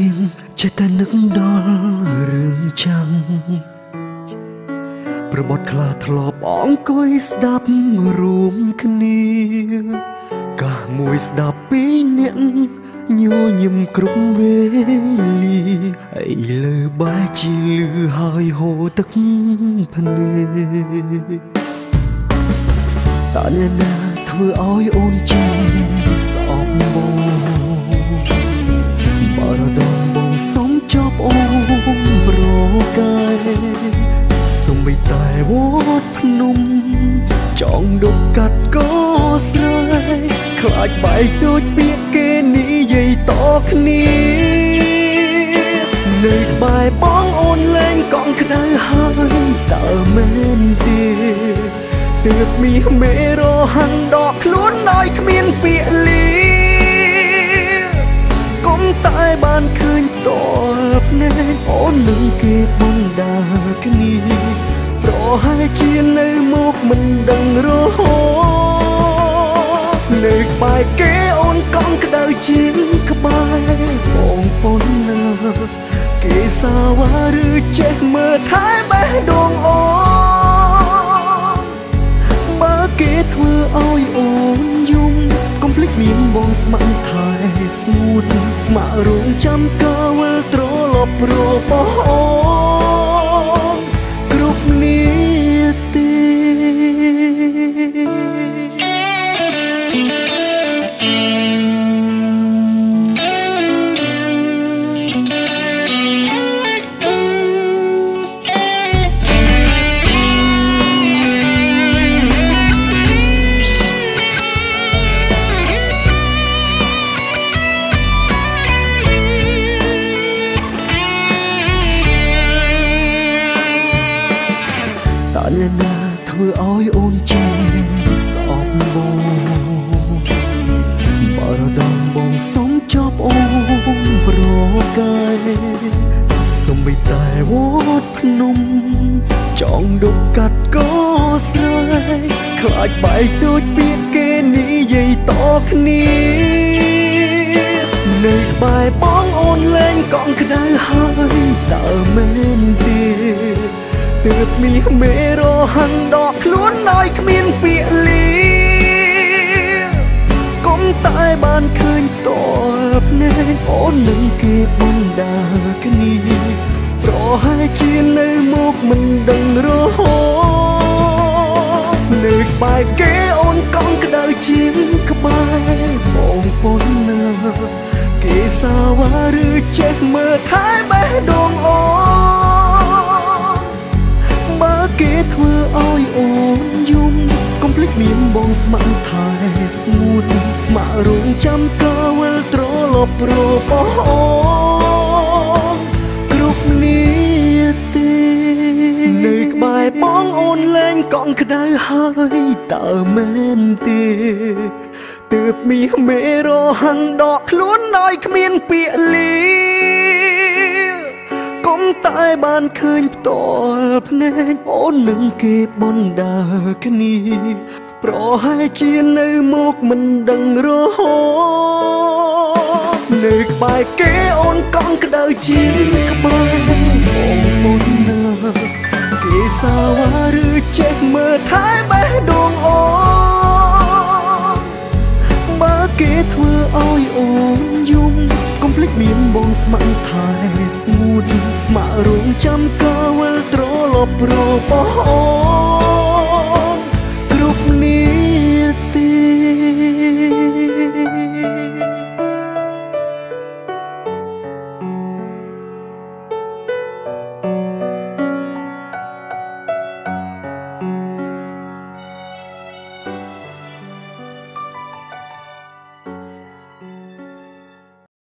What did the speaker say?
រៀងចេះតែនឹកដល់រឿងចាំប្រវត្តិខ្លះធ្លាប់អង្គុយស្ដាប់រួមគ្នាកាសមួយស្ដាប់ពីរនាក់ញញឹមគ្រប់វេលាឥឡូវបែរជាលឺហើយហូរទឹកភ្នែកតើអ្នកណាធ្វើឲ្យអូនចេះស្អប់បងបើរដងបងសុំចប់អូនប្រកាយសុំបីតែវត្តភ្នំចង់ដុបកាត់ក៏ស្រែកខ្លាចបែកដូចពាក្យគេនិយាយតគ្នានៅក្បែរបងអូនលែងកង់ក្ដៅហើយតើមែនទេទើបមានមេរហាំងដកខ្លួនដោយគ្មានពាក្យលាកុំតែបានឃើញផ្ទាល់ភ្នែកអូននឹងគេបណ្ដាគ្នាប្រហែលជានៅមុខមិនដឹងរហូតនៅក្បែរគេអូនកង់ក្ដៅជាងក្បែរបងប៉ុណ្ណាគេសាវ៉ាឬចេះមើលថែបេះដូងអូនបើគេធ្វើឲ្យអូនយំកុំភ្លេចមានបងស្ម័គ្រថែស្ងួតស្ម័គ្ររងចាំកាលវិលត្រឡប់របស់អូនគ្រប់នាទីអ្នកណាធ្វើឲ្យអូនចេះស្អប់បងបើរដងបងសុំចប់អូនប្រកាយសុំបីតែវត្តភ្នំចង់ដុបកាត់ក៏ស្រែកខ្លាចបែកដូចពាក្យគេនិយាយតគ្នានៅក្បែរបងអូនលែងកង់ក្ដៅហើយតើមែនទេទើបមានមេរហាំងដកខ្លួនដោយគ្មានពាក្យលាកុំតែបានឃើញផ្ទាល់ភ្នែកអូននឹងគេបណ្ដាគ្នាប្រហែលជានៅមុខមិនដឹងរហូតនៅក្បែរគេអូនកង់ក្ដៅជាងក្បែរបងប៉ុណ្ណាគេសាវ៉ាឬចេះមើលថែបេះដូងអូបើគេធ្វើឲ្យអូនយំកុំភ្លេចមានបងស្ម័គ្រថែស្ងួតស្ម័គ្ររងចាំកាលវិលត្រឡប់របស់អូនគ្រប់នាទីនៅក្បែរបងអូនលែងកង់ក្ដៅហើយតើមែនទេទើបមានមេរហាំងដកខ្លួនដោយគ្មានពាក្យលាកុំតែបានឃើញផ្ទាល់ភ្នែកអូននឹងគេបណ្ដាគ្នាប្រហែលជានៅមុខមិនដឹងរហូតនៅក្បែរគេអូនកង់ក្ដៅជាងក្បែរបងមុនណាគេសាវ៉ាឬចេះមើលថែបេះដូងអូនបើគេធ្វើឲ្យអូនយំកុំភ្លេចមានបងស្ម័គ្រថែស្ងួតស្ម័គ្ររងចាំកាលវិលត្រឡប់របស់អូន